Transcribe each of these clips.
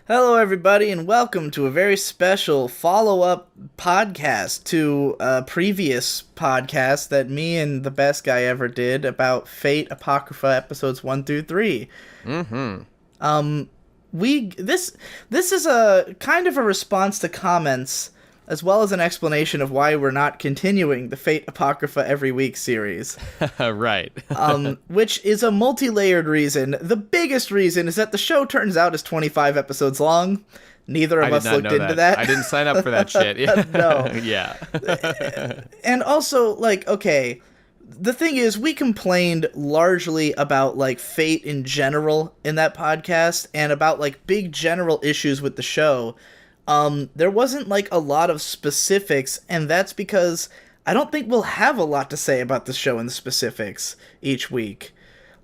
Hello, everybody, and welcome to a very special follow-up podcast to a previous podcast that me and the best guy ever did about Fate Apocrypha episodes 1 through 3. Mm-hmm. This is a kind of a response to comments, as well as an explanation of why we're not continuing the Fate Apocrypha Every Week series. Right. Which is a multi-layered reason. The biggest reason is that the show turns out is 25 episodes long. Neither of us looked into that. I didn't sign up for that shit. No. Yeah. And also, okay, the thing is, we complained largely about, Fate in general in that podcast, and about, big general issues with the show. There wasn't, a lot of specifics, and that's because I don't think we'll have a lot to say about the show in the specifics each week.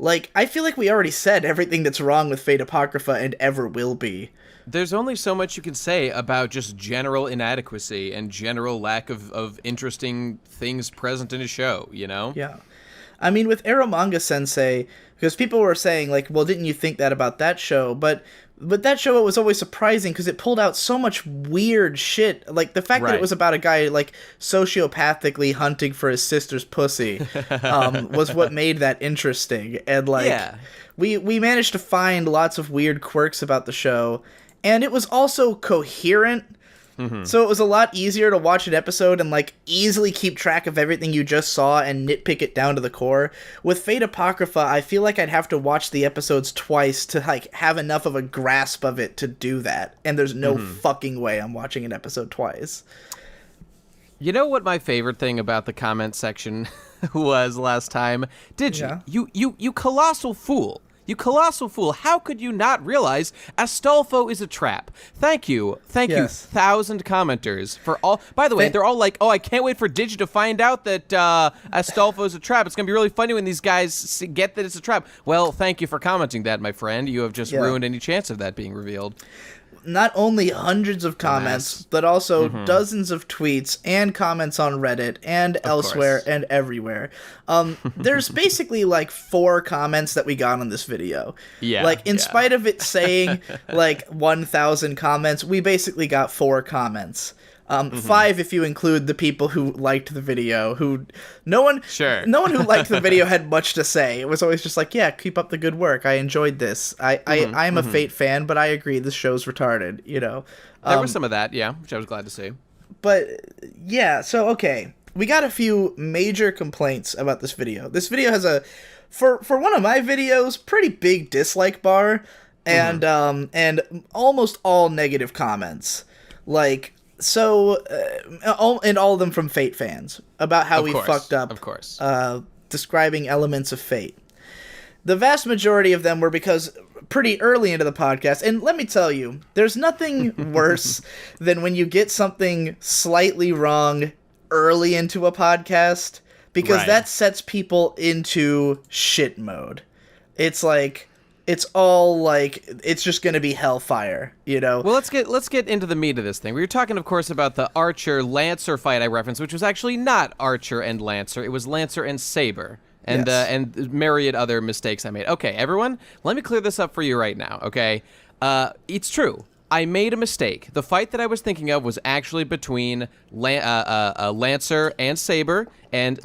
I feel like we already said everything that's wrong with Fate Apocrypha and ever will be. There's only so much you can say about just general inadequacy and general lack of interesting things present in a show, you know? Yeah. I mean, with Eromanga Sensei, because people were saying, well, didn't you think that about that show? But that show, it was always surprising because it pulled out so much weird shit. The fact that it was about a guy, sociopathically hunting for his sister's pussy was what made that interesting. And, we managed to find lots of weird quirks about the show. And it was also coherent. Mm-hmm. So it was a lot easier to watch an episode and, easily keep track of everything you just saw and nitpick it down to the core. With Fate Apocrypha, I feel like I'd have to watch the episodes twice to, have enough of a grasp of it to do that. And there's no fucking way I'm watching an episode twice. You know what my favorite thing about the comment section was last time? Did you? Yeah. You colossal fool. You colossal fool, how could you not realize Astolfo is a trap? Thank you, Yes. 1,000 commenters for all... By the way, they're all like, oh, I can't wait for Digi to find out that Astolfo is a trap. It's going to be really funny when these guys get that it's a trap. Well, thank you for commenting that, my friend. You have just ruined any chance of that being revealed. Not only hundreds of comments, but also dozens of tweets and comments on Reddit and elsewhere and everywhere. There's basically 4 comments that we got on this video. Yeah. In spite of it saying 1,000 comments, we basically got 4 comments. 5 if you include the people who liked the video, no one who liked the video had much to say. It was always just yeah, keep up the good work. I enjoyed this. I'm a Fate fan, but I agree this show's retarded, you know. There was some of that, yeah, which I was glad to see. But yeah, so okay. We got a few major complaints about this video. This video has for one of my videos, pretty big dislike bar and almost all negative comments. And all of them from Fate fans, about how we fucked up, describing elements of Fate. The vast majority of them were because pretty early into the podcast, and let me tell you, there's nothing worse than when you get something slightly wrong early into a podcast, because that sets people into shit mode. It's it's all it's just gonna be hellfire, you know. Well, let's get into the meat of this thing. We were talking, of course, about the Archer-Lancer fight I referenced, which was actually not Archer and Lancer. It was Lancer and Saber, and and myriad other mistakes I made. Okay, everyone, let me clear this up for you right now. Okay, it's true. I made a mistake. The fight that I was thinking of was actually between Lancer and Saber, and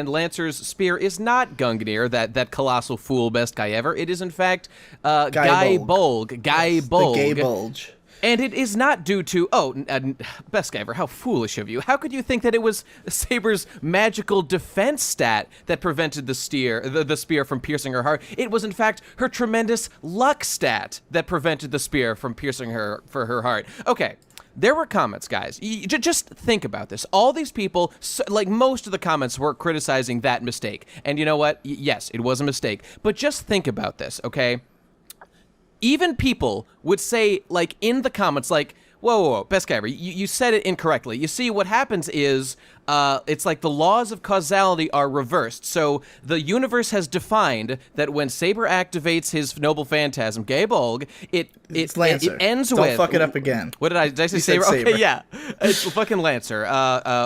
Lancer's spear is not Gungnir, that colossal fool, best guy ever. It is, in fact, Guy Bolg. Guy Bolg. The Gay Bulge. And it is not due to, best guy ever, how foolish of you. How could you think that it was Saber's magical defense stat that prevented the spear from piercing her heart? It was, in fact, her tremendous luck stat that prevented the spear from piercing her heart. Okay, there were comments, guys. Just think about this. All these people, most of the comments were criticizing that mistake. And you know what? Yes, it was a mistake. But just think about this, okay? Even people would say, in the comments, whoa, best guy ever, you said it incorrectly. You see, what happens is it's like the laws of causality are reversed. So the universe has defined that when Saber activates his noble phantasm, Gabolg, it ends with... Don't fuck it up again. What did I say? Saber? Okay, yeah. It's fucking Lancer.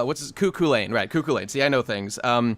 What's his... Cuckoo-Lane, right, Cuckoo-Lane. See, I know things. The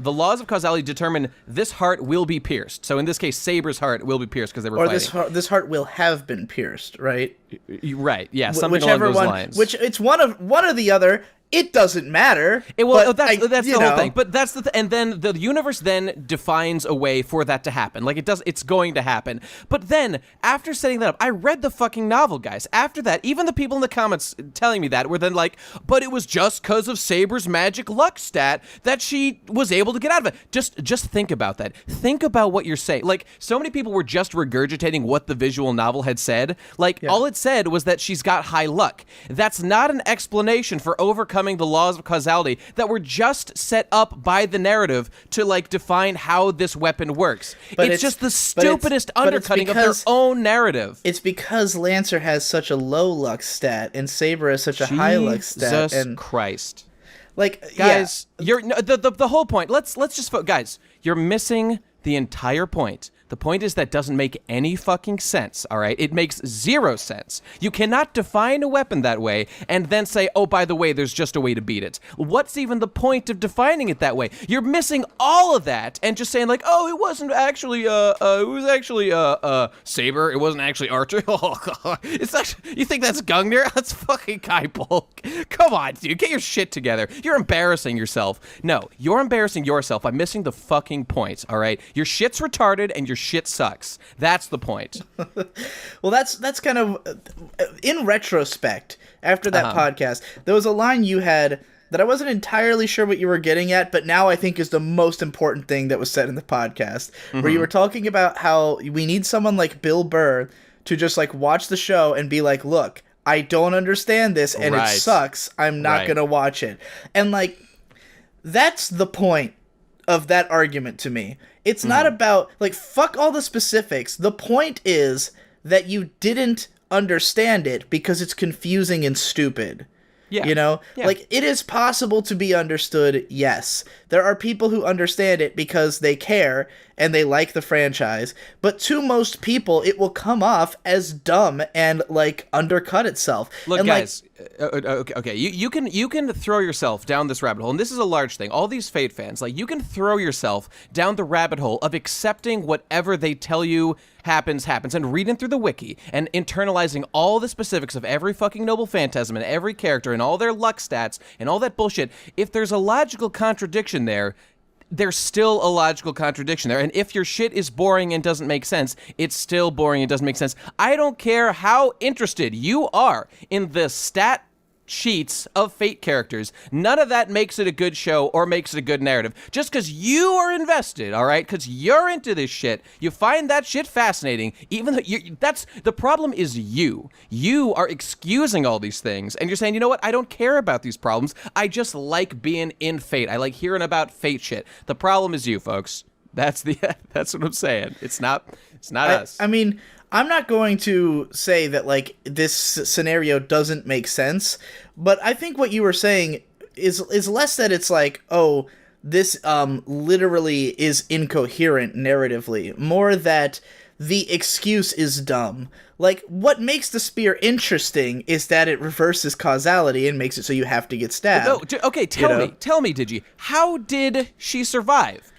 laws of causality determine this heart will be pierced. So in this case, Saber's heart will be pierced because they were fighting. Or this heart will have been pierced, right? Right, yeah, something along those lines. Which it's one or the other. It doesn't matter. That's the whole thing. But that's and then the universe then defines a way for that to happen. Like it's going to happen. But then after setting that up, I read the fucking novel, guys. After that, even the people in the comments telling me that were then like, but it was just because of Saber's magic luck stat that she was able to get out of it. Just think about that. Think about what you're saying. Like, so many people were just regurgitating what the visual novel had said. Like, all it said was that she's got high luck. That's not an explanation for overcoming the laws of causality that were just set up by the narrative to like define how this weapon works. It's just the stupidest undercutting of their own narrative. It's because Lancer has such a low luck stat and Saber has such a high luck stat. Jesus Christ. Like, guys, you're the whole point. Let's just guys, you're missing the entire point. The point is that doesn't make any fucking sense, all right? It makes zero sense. You cannot define a weapon that way and then say, oh, by the way, there's just a way to beat it. What's even the point of defining it that way? You're missing all of that and just saying like, oh, it wasn't actually, Saber. It wasn't actually Archer. It's actually, you think that's Gungnir? That's fucking Kaibolg. Come on, dude, get your shit together. You're embarrassing yourself. No, you're embarrassing yourself by missing the fucking point, all right? Your shit's retarded and your shit sucks. That's the point. Well, that's kind of in retrospect. After that podcast, there was a line you had that I wasn't entirely sure what you were getting at, but now I think is the most important thing that was said in the podcast, where you were talking about how we need someone like Bill Burr to just like watch the show and be like, look, I don't understand this and it sucks. I'm not going to watch it. And like, that's the point of that argument to me. It's not about, like, fuck all the specifics. The point is that you didn't understand it because it's confusing and stupid. Yeah. You know? Yeah. Like, it is possible to be understood, yes. There are people who understand it because they care and they like the franchise. But to most people, it will come off as dumb and, like, undercut itself. Look, and, guys, okay. You can throw yourself down this rabbit hole, and this is a large thing. All these Fate fans, like, you can throw yourself down the rabbit hole of accepting whatever they tell you happens, and reading through the wiki and internalizing all the specifics of every fucking noble phantasm and every character and all their luck stats and all that bullshit. If there's a logical contradiction there, there's still a logical contradiction there. And if your shit is boring and doesn't make sense, it's still boring and doesn't make sense. I don't care how interested you are in the stat sheets of Fate characters. None of that makes it a good show or makes it a good narrative. Just because you are invested, all right? Because you're into this shit, you find that shit fascinating, even though that's the problem is you. You are excusing all these things, and you're saying, you know what? I don't care about these problems. I just like being in Fate. I like hearing about Fate shit. The problem is you, folks. That's what I'm saying. It's not us. I mean, I'm not going to say that, like, this scenario doesn't make sense, but I think what you were saying is less that it's like, oh, this literally is incoherent narratively, more that the excuse is dumb. Like, what makes the spear interesting is that it reverses causality and makes it so you have to get stabbed. No, okay, tell me, Digi, how did she survive?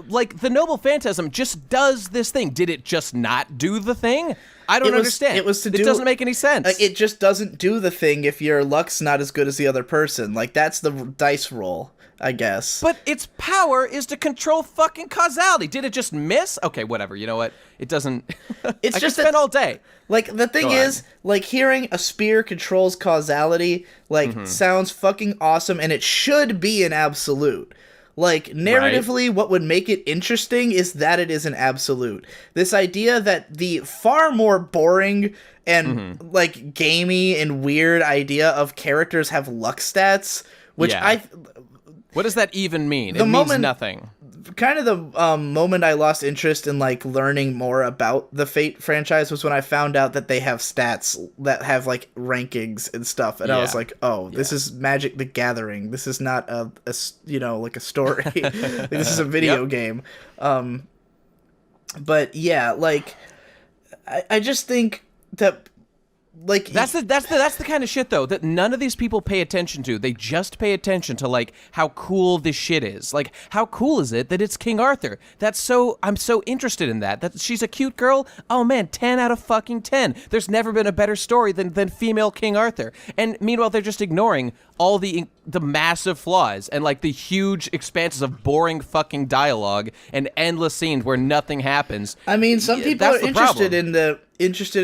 Like, the Noble Phantasm just does this thing. Did it just not do the thing? I don't understand. It doesn't make any sense. It just doesn't do the thing if your luck's not as good as the other person. Like, that's the dice roll, I guess. But its power is to control fucking causality. Did it just miss? Okay, whatever. You know what? It doesn't... It's I just spend all day. Like, the thing is, like, hearing a spear controls causality, like, sounds fucking awesome, and it should be an absolute. Like, narratively, what would make it interesting is that it is an absolute. This idea that the far more boring and, like, gamey and weird idea of characters have luck stats, which What does that even mean? It means nothing. kind of the moment I lost interest in like learning more about the Fate franchise was when I found out that they have stats that have like rankings and stuff, and I was like, oh, this is Magic the Gathering. This is not a like a story. Like, this is a video game. But yeah, like I just think that. Like that's the kind of shit though that none of these people pay attention to. They just pay attention to like how cool this shit is. Like how cool is it that it's King Arthur? I'm so interested in that. That she's a cute girl. Oh man, 10 out of fucking 10. There's never been a better story than female King Arthur. And meanwhile they're just ignoring all the massive flaws and like the huge expanses of boring fucking dialogue and endless scenes where nothing happens. I mean, some people are interested in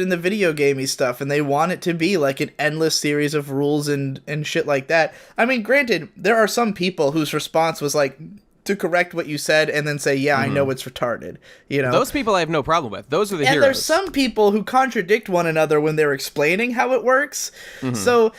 the video gamey stuff, and they want it to be like an endless series of rules and shit like that. I mean, granted, there are some people whose response was like to correct what you said and then say, I know it's retarded. You know, those people I have no problem with. Those are the heroes. And there's some people who contradict one another when they're explaining how it works. So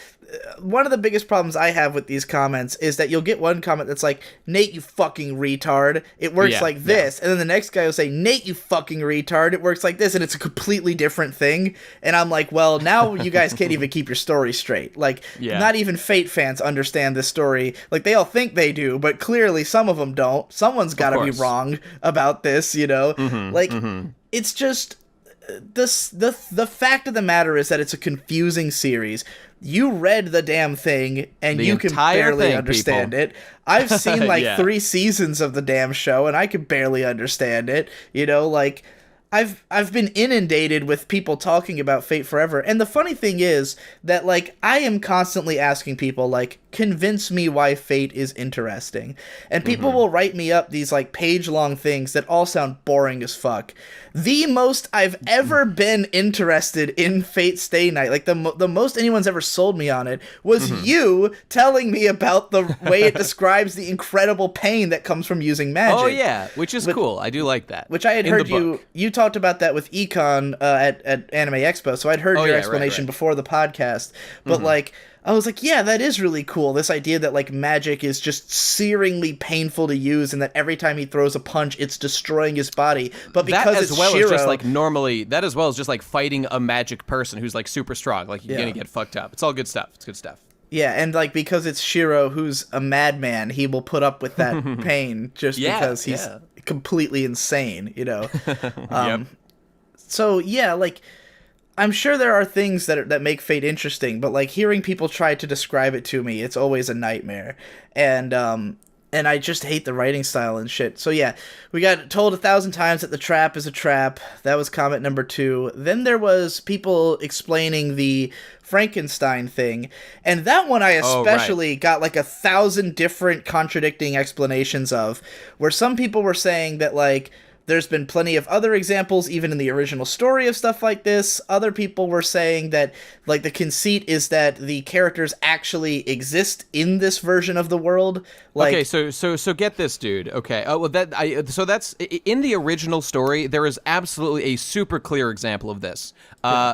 one of the biggest problems I have with these comments is that you'll get one comment that's like, Nate, you fucking retard, it works like this. And then the next guy will say, Nate, you fucking retard, it works like this. And it's a completely different thing. And I'm like, well, now you guys can't even keep your story straight. Like, not even Fate fans understand this story. Like, they all think they do, but clearly some of them don't. Someone's got to be wrong about this, you know? It's just... The fact of the matter is that it's a confusing series. You read the damn thing and you can barely understand it. I've seen like 3 seasons of the damn show and I can barely understand it. You know, like I've been inundated with people talking about Fate Forever. And the funny thing is that like I am constantly asking people like, convince me why Fate is interesting. And people will write me up these like page-long things that all sound boring as fuck. The most I've ever been interested in Fate Stay Night, like the most anyone's ever sold me on it, was you telling me about the way it describes the incredible pain that comes from using magic. Oh yeah, which is cool. I do like that. Which I had heard you talked about that with Econ at Anime Expo, so I'd heard your explanation before the podcast. But like, I was like, yeah, that is really cool. This idea that like magic is just searingly painful to use, and that every time he throws a punch, it's destroying his body. But because that as well as just like normally, that as well as just like fighting a magic person who's like super strong, like you're gonna get fucked up. It's all good stuff. It's good stuff. Yeah, and like because it's Shiro who's a madman, he will put up with that pain just because he's completely insane, you know. So yeah, like. I'm sure there are things that make Fate interesting, but like hearing people try to describe it to me, it's always a nightmare. And I just hate the writing style and shit. So yeah, we got told 1,000 times that the trap is a trap. That was comment number 2. Then there was people explaining the Frankenstein thing, and that one I especially got like 1,000 different contradicting explanations of, where some people were saying that like, there's been plenty of other examples, even in the original story, of stuff like this. Other people were saying that, like, the conceit is that the characters actually exist in this version of the world. Like, okay, so get this, dude. Okay, so that's in the original story. There is absolutely a super clear example of this.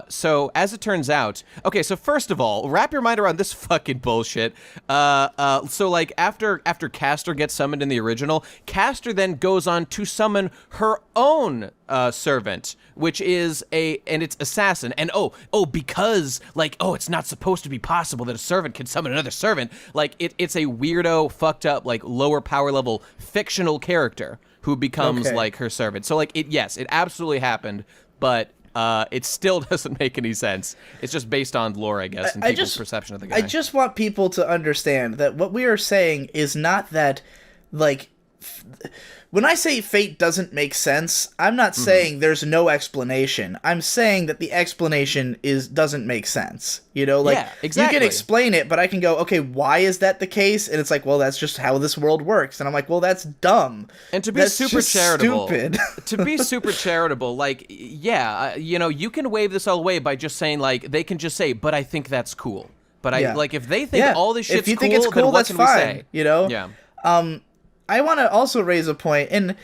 So as it turns out, okay. So first of all, wrap your mind around this fucking bullshit. So like after Castor gets summoned in the original, Castor then goes on to summon her own servant, which is it's assassin. And because like it's not supposed to be possible that a servant can summon another servant. Like it's a weirdo, fucked up, like lower power level fictional character who becomes like her servant. So like it absolutely happened, but it still doesn't make any sense. It's just based on lore, I guess, and people's perception of the guy. I just want people to understand that what we are saying is not that, like, when I say Fate doesn't make sense, I'm not saying there's no explanation. I'm saying that the explanation doesn't make sense. You know, like, exactly. You can explain it, but I can go, okay, why is that the case? And it's like, well, that's just how this world works. And I'm like, well, that's dumb. And to be that's super charitable, stupid. To be super charitable, like, you can wave this all away by just saying, like, they can just say, but I think that's cool. But like, if they think all this shit's if you think it's cool, then what that's can fine. we say? You know? Yeah. I want to also raise a point, and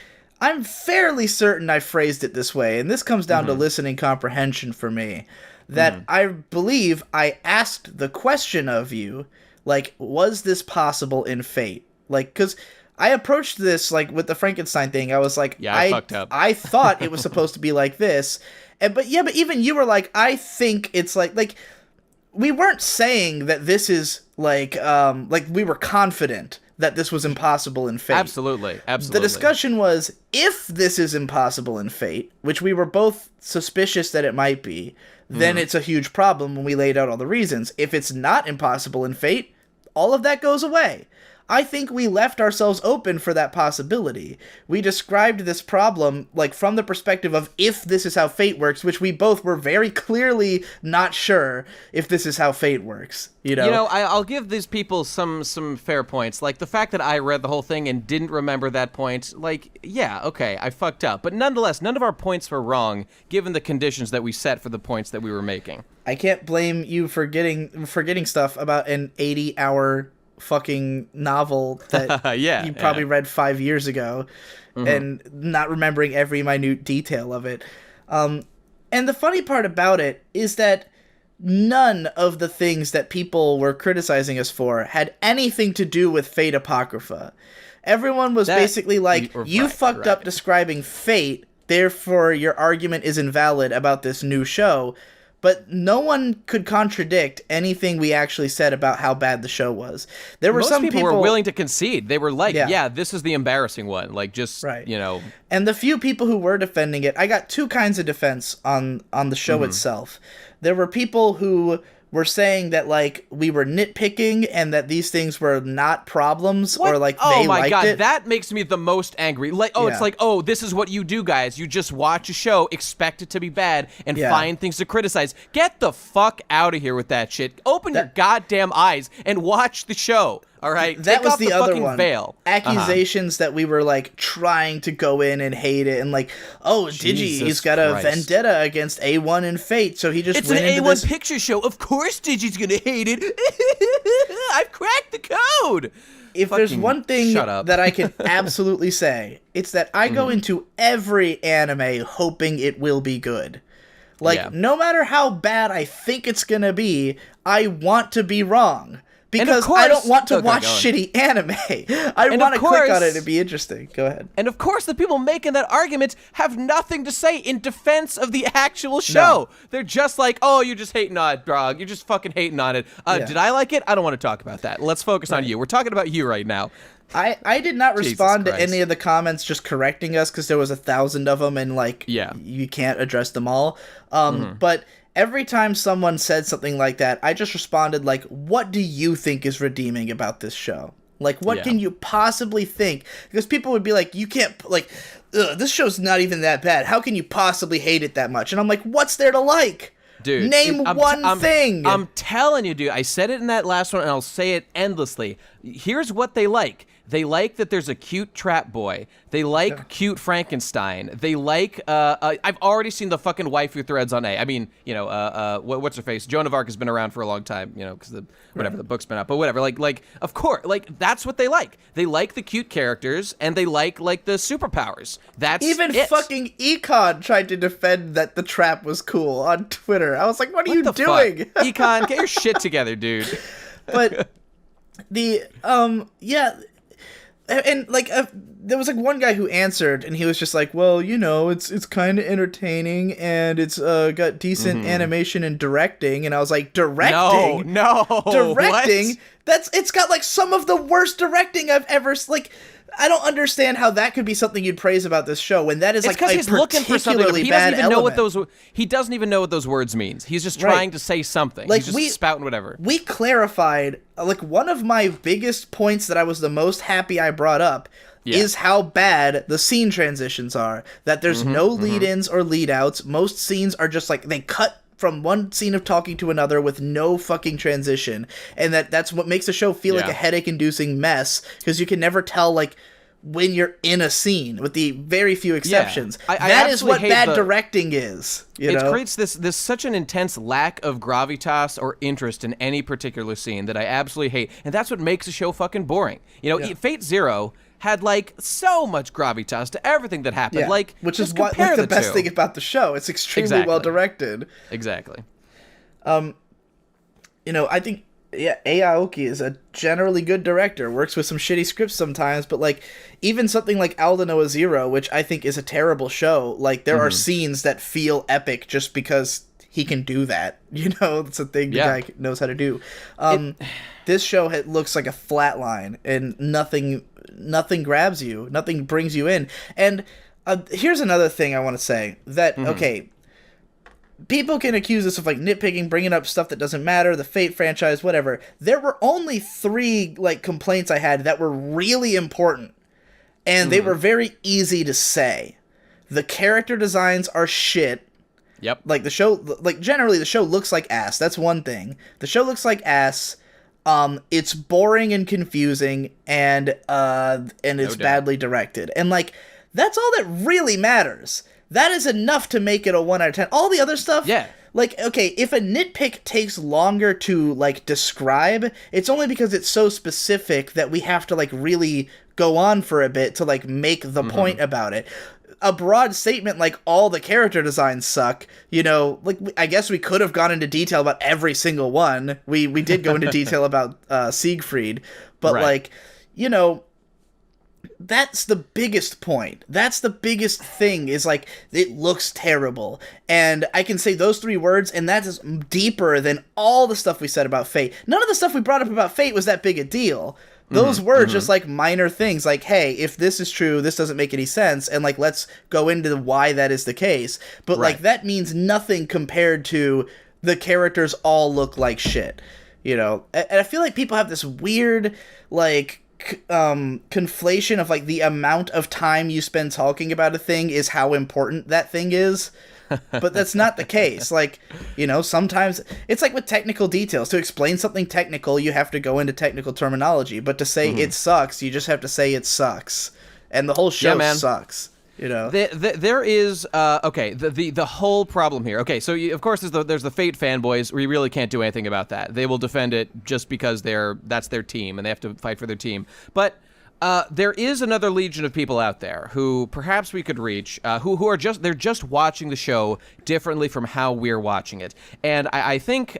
I'm fairly certain I phrased it this way, and this comes down to listening comprehension for me, that I believe I asked the question of you, like, was this possible in Fate? Like, because I approached this like with the Frankenstein thing. I was like, Yeah, I fucked up. I thought it was supposed to be like this, but even you were like, I think it's like we weren't saying that this is like we were confident that this was impossible in Fate. Absolutely. The discussion was, if this is impossible in Fate, which we were both suspicious that it might be, then it's a huge problem when we laid out all the reasons. If it's not impossible in Fate, all of that goes away. I think we left ourselves open for that possibility. We described this problem like from the perspective of if this is how Fate works, which we both were very clearly not sure if this is how Fate works. You know, I'll give these people some fair points. Like the fact that I read the whole thing and didn't remember that point. Like, yeah, okay, I fucked up. But nonetheless, none of our points were wrong, given the conditions that we set for the points that we were making. I can't blame you for forgetting stuff about an 80-hour fucking novel that you probably read 5 years ago and not remembering every minute detail of it. And the funny part about it is that none of the things that people were criticizing us for had anything to do with Fate Apocrypha. Everyone was basically like, you fucked up describing Fate, therefore your argument is invalid about this new show. But no one could contradict anything we actually said about how bad the show was. There were some people were willing to concede. They were like, yeah, this is the embarrassing one. Like, just, you know. And the few people who were defending it, I got two kinds of defense on the show itself. There were people who were saying that, like, we were nitpicking and that these things were not problems or, like, they liked it. Oh, my God, that makes me the most angry. Like, it's like, this is what you do, guys. You just watch a show, expect it to be bad, and find things to criticize. Get the fuck out of here with that shit. Open your goddamn eyes and watch the show. All right, that was the other fucking one. Veil. Accusations that we were like trying to go in and hate it, and like, Digi's got a vendetta against A1 and Fate, so he just it's went an into A1 this picture show. Of course, Digi's gonna hate it. I've cracked the code. If there's one thing that I can absolutely say, it's that I go into every anime hoping it will be good. Like, no matter how bad I think it's gonna be, I want to be wrong. Because I don't want to watch shitty anime. I want to click on it and be interesting. Go ahead. And of course, the people making that argument have nothing to say in defense of the actual show. No. They're just like, you're just hating on it, dog. You're just fucking hating on it. Did I like it? I don't want to talk about that. Let's focus on you. We're talking about you right now. I did not respond to any of the comments just correcting us because there was 1,000 of them and, like, you can't address them all. But every time someone said something like that, I just responded like, what do you think is redeeming about this show? Like, what can you possibly think? Because people would be like, you can't, like, this show's not even that bad. How can you possibly hate it that much? And I'm like, what's there to like? Dude, name one thing. I'm telling you, dude. I said it in that last one, and I'll say it endlessly. Here's what they like. They like that there's a cute trap boy. They like cute Frankenstein. They like, I've already seen the fucking waifu threads on A. I mean, what's her face? Joan of Arc has been around for a long time, because the book's been out. But whatever, like, of course, like, that's what they like. They like the cute characters, and they like the superpowers. That's even it. Fucking Econ tried to defend that the trap was cool on Twitter. I was like, what are you doing? Econ, get your shit together, dude. But and like there was like one guy who answered and he was just like, well, it's kind of entertaining and it's got decent animation and directing. And I was like, directing? No, directing? What? It's got like some of the worst directing I've ever like. I don't understand how that could be something you'd praise about this show when that is like a he's looking for something. He doesn't even know he doesn't even know what those words means. He's just trying to say something. Like, he's just spouting whatever. We clarified, like, one of my biggest points that I was the most happy I brought up is how bad the scene transitions are. That there's no lead-ins or lead-outs. Most scenes are just like they cut from one scene of talking to another with no fucking transition, and that's what makes the show feel like a headache-inducing mess, because you can never tell, like, when you're in a scene, with the very few exceptions. That is what bad directing is. It creates this such an intense lack of gravitas or interest in any particular scene that I absolutely hate, and that's what makes the show fucking boring. Fate Zero had like so much gravitas to everything that happened. Like, which is what the best thing about the show. It's extremely well directed. Exactly. I think Yeah, Aoki is a generally good director. Works with some shitty scripts sometimes, but like even something like Alden Noah Zero, which I think is a terrible show, like there are scenes that feel epic just because he can do that. You know, it's a thing the guy knows how to do. This show looks like a flat line, and nothing grabs you, nothing brings you in. And here's another thing I want to say that okay. People can accuse us of like nitpicking, bringing up stuff that doesn't matter, the Fate franchise, whatever. There were only 3 like complaints I had that were really important, and they were very easy to say. The character designs are shit. Yep. Like the show, like generally the show looks like ass. That's one thing. The show looks like ass. It's boring and confusing, and it's badly directed, and like that's all that really matters. That is enough to make it a 1 out of 10. All the other stuff, like, okay, if a nitpick takes longer to, like, describe, it's only because it's so specific that we have to, like, really go on for a bit to, like, make the point about it. A broad statement like all the character designs suck, you know, like, I guess we could have gone into detail about every single one. We did go into detail about Siegfried, but, like, you know, that's the biggest point. That's the biggest thing, is like, it looks terrible. And I can say those 3 words, and that is deeper than all the stuff we said about Fate. None of the stuff we brought up about Fate was that big a deal. Those were just like minor things, like, hey, if this is true, this doesn't make any sense, and like, let's go into why that is the case. But like, that means nothing compared to the characters all look like shit, you know? And I feel like people have this weird, like, conflation of like the amount of time you spend talking about a thing is how important that thing is, but that's not the case. Like, you know, sometimes it's like with technical details. To explain something technical, you have to go into technical terminology, but to say it sucks, you just have to say it sucks, and the whole show sucks. You know, there is the whole problem here. Okay, so of course there's the Fate fanboys. We really can't do anything about that. They will defend it just because that's their team and they have to fight for their team. But there is another legion of people out there who perhaps we could reach, who are just watching the show differently from how we're watching it. And I think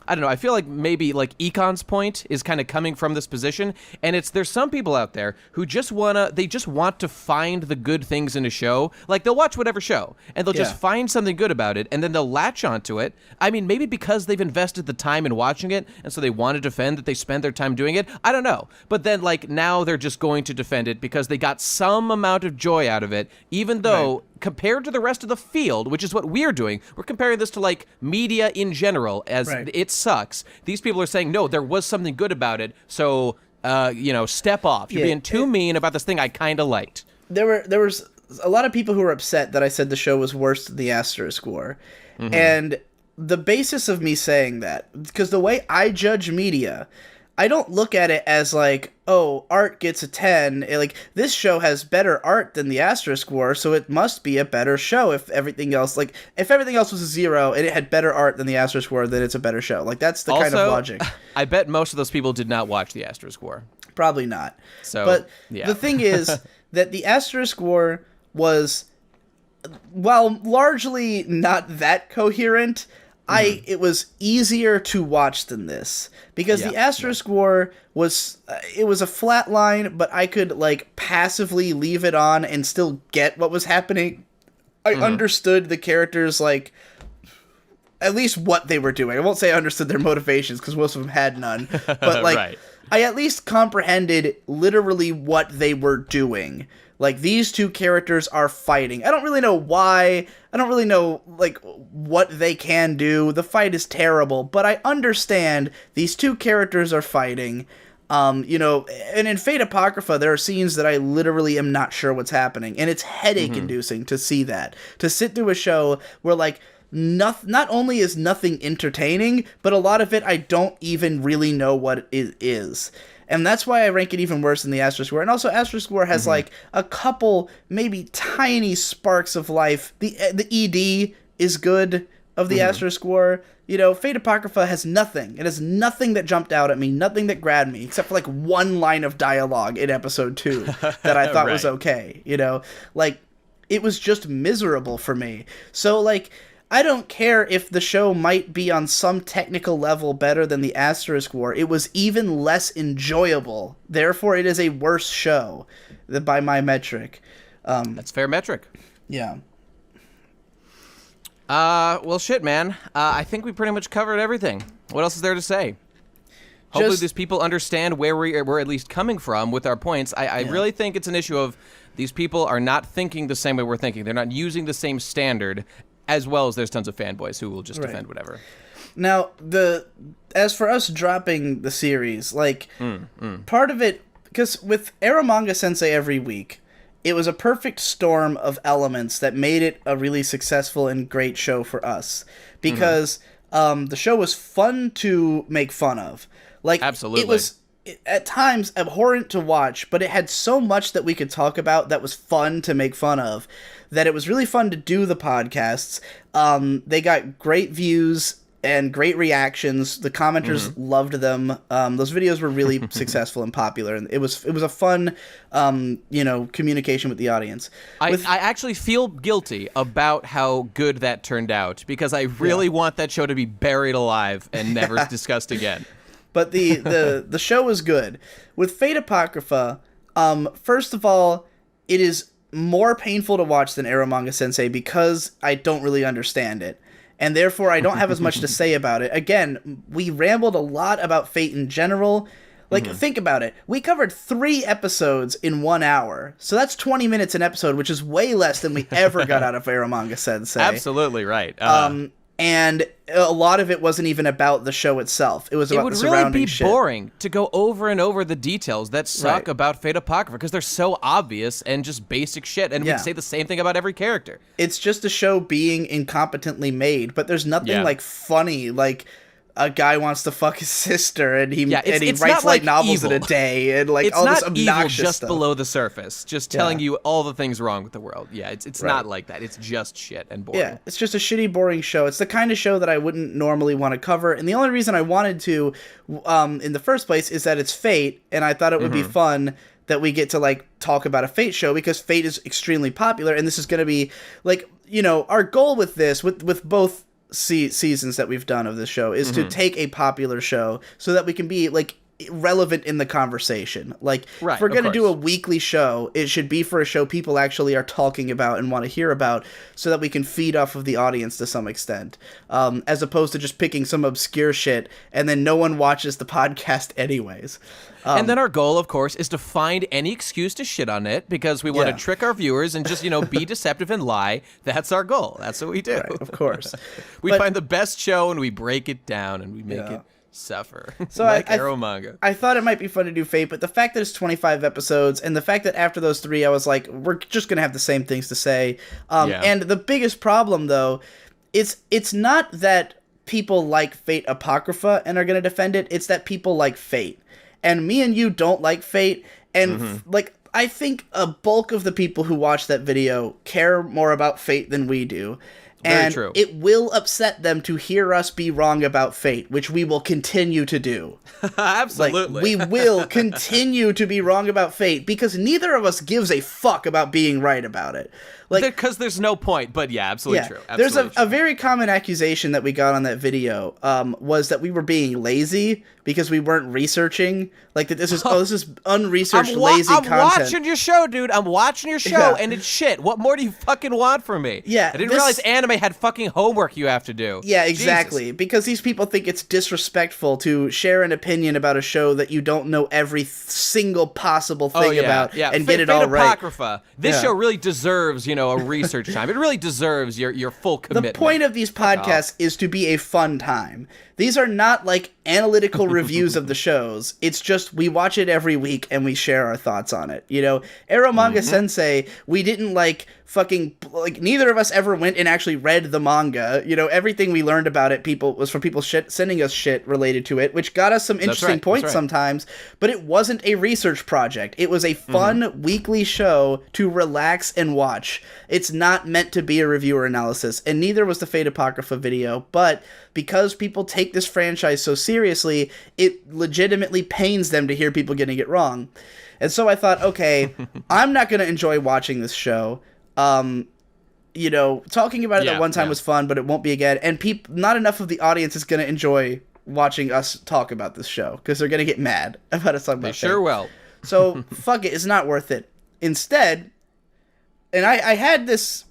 I don't know, I feel like maybe like Econ's point is kind of coming from this position, and there's some people out there who just want to find the good things in a show. Like, they'll watch whatever show, and they'll just find something good about it, and then they'll latch onto it. I mean, maybe because they've invested the time in watching it, and so they want to defend that they spend their time doing it. I don't know. But then, like, now they're just going to defend it because they got some amount of joy out of it, even though... Right. Compared to the rest of the field, which is what we're doing, we're comparing this to, like, media in general, as it sucks. These people are saying, no, there was something good about it, so, you know, step off. You're being too mean about this thing I kind of liked. There was a lot of people who were upset that I said the show was worse than the Asterisk War. And the basis of me saying that, because the way I judge media... I don't look at it as like, oh, art gets a 10. Like, this show has better art than the Asterisk War, so it must be a better show if everything else was a 0 and it had better art than the Asterisk War, then it's a better show. Like, that's the also, kind of logic. I bet most of those people did not watch the Asterisk War. Probably not. So, but the thing is that the Asterisk War was, while largely not that coherent, it was easier to watch than this, because the Asterisk War was it was a flat line, but I could like passively leave it on and still get what was happening. I understood the characters, like, at least what they were doing. I won't say I understood their motivations, because most of them had none, but like I at least comprehended literally what they were doing. Like, these two characters are fighting. I don't really know why. I don't really know, like, what they can do. The fight is terrible, but I understand these two characters are fighting. You know, and in Fate Apocrypha, there are scenes that I literally am not sure what's happening, and it's headache-inducing to see that. To sit through a show where, like, not only is nothing entertaining, but a lot of it I don't even really know what it is. And that's why I rank it even worse than the Asterisk War. And also, Asterisk War has, like, a couple, maybe tiny sparks of life. The ED is good of the Asterisk War. You know, Fate Apocrypha has nothing. It has nothing that jumped out at me, nothing that grabbed me, except for, like, one line of dialogue in episode 2 that I thought was okay, you know? Like, it was just miserable for me. So, like, I don't care if the show might be on some technical level better than the Asterisk War. It was even less enjoyable. Therefore, it is a worse show by my metric. That's fair metric. Yeah. Well, shit, man. I think we pretty much covered everything. What else is there to say? Hopefully these people understand where we're at least coming from with our points. I really think it's an issue of these people are not thinking the same way we're thinking. They're not using the same standard, as well as there's tons of fanboys who will just defend whatever. Now, as for us dropping the series, like, part of it, because with Eromanga Sensei every week, it was a perfect storm of elements that made it a really successful and great show for us. Because the show was fun to make fun of. Like, absolutely. It was at times abhorrent to watch, but it had so much that we could talk about that was fun to make fun of, that it was really fun to do the podcasts. They got great views and great reactions. The commenters loved them. Those videos were really successful and popular, and it was a fun, communication with the audience. I actually feel guilty about how good that turned out, because I really want that show to be buried alive and never discussed again. But the show was good. With Fate Apocrypha, first of all, it is more painful to watch than Eromanga Sensei because I don't really understand it. And therefore, I don't have as much to say about it. Again, we rambled a lot about Fate in general. Like, think about it. We covered 3 episodes in 1 hour. So that's 20 minutes an episode, which is way less than we ever got out of Eromanga Sensei. Absolutely right. And a lot of it wasn't even about the show itself. It was about the surrounding shit. It would really be boring to go over and over the details that suck about Fate Apocrypha, because they're so obvious and just basic shit, and we'd say the same thing about every character. It's just a show being incompetently made, but there's nothing like funny, like a guy wants to fuck his sister and he writes like novels evil. in a day and like it's all this not obnoxious evil just stuff below the surface, just telling you all the things wrong with the world. Yeah, it's not like that. It's just shit and boring. Yeah, it's just a shitty, boring show. It's the kind of show that I wouldn't normally want to cover, and the only reason I wanted to, in the first place, is that it's Fate, and I thought it would be fun that we get to like talk about a Fate show, because Fate is extremely popular, and this is going to be like, our goal with this, with both seasons that we've done of this show, is to take a popular show so that we can be like relevant in the conversation. Like, if we're going to do a weekly show, it should be for a show people actually are talking about and want to hear about, so that we can feed off of the audience to some extent, as opposed to just picking some obscure shit and then no one watches the podcast anyways. And then our goal, of course, is to find any excuse to shit on it, because we want to trick our viewers and just, be deceptive and lie. That's our goal. That's what we do. Right, of course. We find the best show and we break it down and we make it suffer. So like Eromanga. I thought it might be fun to do Fate, but the fact that it's 25 episodes, and the fact that after those 3 I was like, we're just going to have the same things to say. And the biggest problem, though, it's not that people like Fate Apocrypha and are going to defend it. It's that people like Fate. And me and you don't like Fate, and I think a bulk of the people who watch that video care more about Fate than we do. Very true. It will upset them to hear us be wrong about Fate, which we will continue to do. Absolutely. Like, we will continue to be wrong about Fate, because neither of us gives a fuck about being right about it. Like, because there's no point, but absolutely true. There's a very common accusation that we got on that video, was that we were being lazy because we weren't researching. Like, that this is unresearched, lazy content. I'm watching your show, dude. I'm watching your show, and it's shit. What more do you fucking want from me? Yeah, I didn't realize anime had fucking homework you have to do. Yeah, exactly. Jesus. Because these people think it's disrespectful to share an opinion about a show that you don't know every single possible thing about and get it all right. Apocrypha. This show really deserves, a research time. It really deserves your full commitment. The point of these podcasts is to be a fun time. These are not like analytical reviews of the shows. It's just we watch it every week and we share our thoughts on it. Eromanga Sensei, we didn't neither of us ever went and actually read the manga. Everything we learned about it was from people sending us shit related to it, which got us some interesting points sometimes, but it wasn't a research project. It was a fun weekly show to relax and watch. It's not meant to be a review or analysis, and neither was the Fate Apocrypha video, but because people take this franchise so seriously, it legitimately pains them to hear people getting it wrong. And so I thought, okay, I'm not going to enjoy watching this show. you know, talking about it that one time yeah. was fun, but it won't be again. And not enough of the audience is going to enjoy watching us talk about this show because they're going to get mad about us talking about it. They sure will. So, fuck it. It's not worth it. Instead, and I had this...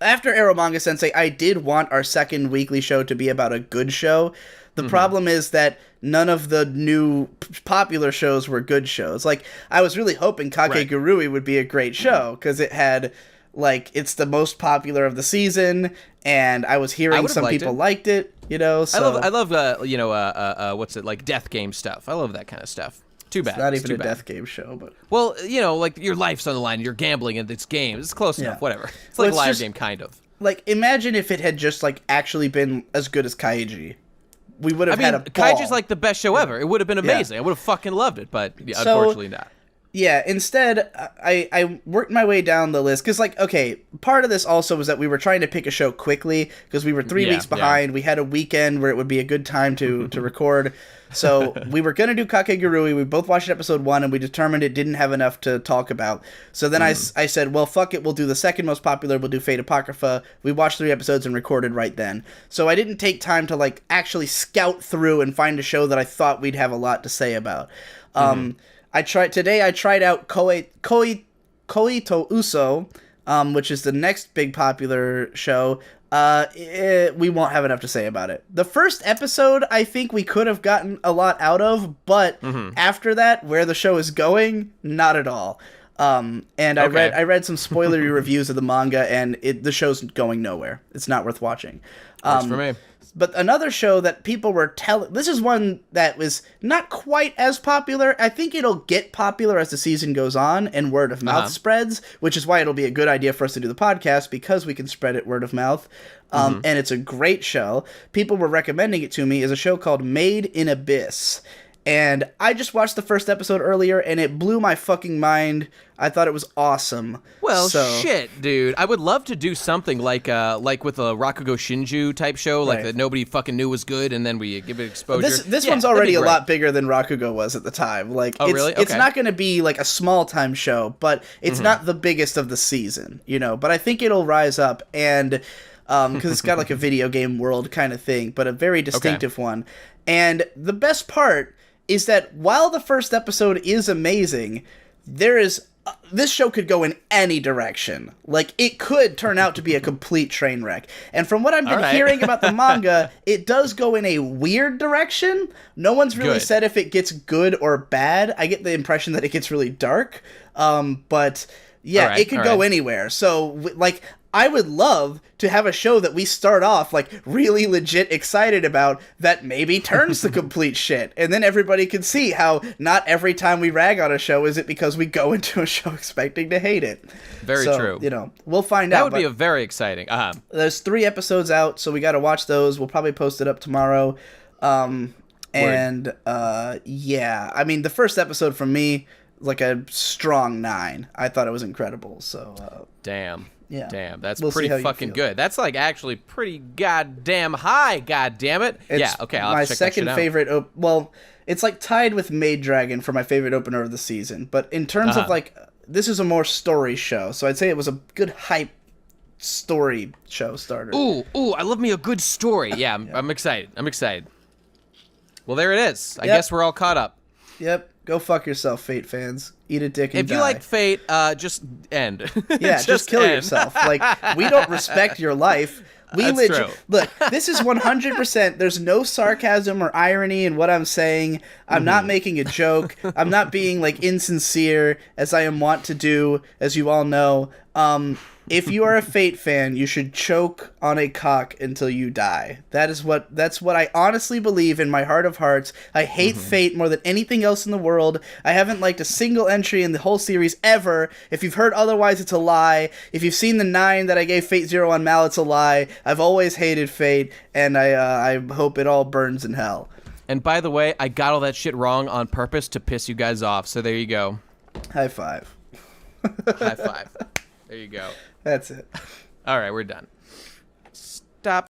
After Eromanga Sensei, I did want our second weekly show to be about a good show. The problem is that none of the new popular shows were good shows. Like, I was really hoping Kakegurui would be a great show, because it had, like, it's the most popular of the season, and I was hearing some people liked it, you know, so... I love what's it, like, death game stuff. I love that kind of stuff. Too bad. It's not even a death game show, but... Well, you know, like, your life's on the line, you're gambling, and it's games. It's close enough, whatever. It's like a live game, kind of. Like, imagine if it had just, like, actually been as good as Kaiji. We would have had a ball. Kaiji's like the best show ever. It would have been amazing. I would have fucking loved it, but unfortunately not. Yeah, instead, I worked my way down the list, because, like, okay, part of this also was that we were trying to pick a show quickly, because we were 3 weeks behind. We had a weekend where it would be a good time to record, so we were going to do Kakegurui. We both watched episode 1, and we determined it didn't have enough to talk about. So then I said, well, fuck it, we'll do the second most popular, we'll do Fate Apocrypha. We watched 3 episodes and recorded right then. So I didn't take time to, like, actually scout through and find a show that I thought we'd have a lot to say about. I tried out Koi to Uso, which is the next big popular show. We won't have enough to say about it. The first episode, I think we could have gotten a lot out of, but after that, where the show is going, not at all. And I read some spoilery reviews of the manga, and the show's going nowhere. It's not worth watching. Works for me. But another show that people were this is one that was not quite as popular. I think it'll get popular as the season goes on and word of mouth spreads, which is why it'll be a good idea for us to do the podcast, because we can spread it word of mouth. And it's a great show. People were recommending it to me, is a show called Made in Abyss. And I just watched the first episode earlier, and it blew my fucking mind. I thought it was awesome. Well, shit, dude. I would love to do something like with a Rakugo Shinju type show, like that nobody fucking knew was good, and then we give it exposure. This one's already a lot bigger than Rakugo was at the time. Like, really? Okay. It's not going to be like a small time show, but it's not the biggest of the season, you know. But I think it'll rise up, and because it's got like a video game world kind of thing, but a very distinctive one. And the best part is that while the first episode is amazing, this show could go in any direction. Like, it could turn out to be a complete train wreck. And from what I've been hearing about the manga, it does go in a weird direction. No one's really said if it gets good or bad. I get the impression that it gets really dark. But yeah, it could go anywhere. So, like, I would love to have a show that we start off, like, really legit excited about that maybe turns to complete shit. And then everybody can see how not every time we rag on a show is it because we go into a show expecting to hate it. Very true. You know, we'll find out. That would be a very exciting. There's 3 episodes out, so we got to watch those. We'll probably post it up tomorrow. Yeah, I mean, the first episode from me, like a strong 9. I thought it was incredible. So damn. Yeah. Damn, that's pretty fucking good. That's like actually pretty goddamn high, goddamn it. It's okay, I'll my check that shit second out. favorite. Well, it's like tied with Maid Dragon for my favorite opener of the season. But in terms of like, this is a more story show, so I'd say it was a good hype story show starter. Ooh, I love me a good story. Yeah, I'm excited. I'm excited. Well, there it is. I guess we're all caught up. Yep. Go fuck yourself, Fate fans. Eat a dick and die. If you like Fate, just end. Yeah, just kill yourself. Like, we don't respect your life. That's true. Look, this is 100%. There's no sarcasm or irony in what I'm saying. I'm not making a joke. I'm not being, like, insincere, as I am wont to do, as you all know. If you are a Fate fan, you should choke on a cock until you die. That's what I honestly believe in my heart of hearts. I hate Fate more than anything else in the world. I haven't liked a single entry in the whole series ever. If you've heard otherwise, it's a lie. If you've seen the 9 that I gave Fate Zero on Mal, it's a lie. I've always hated Fate, and I hope it all burns in hell. And by the way, I got all that shit wrong on purpose to piss you guys off, so there you go. High five. High five. There you go. That's it. All right, we're done. Stop.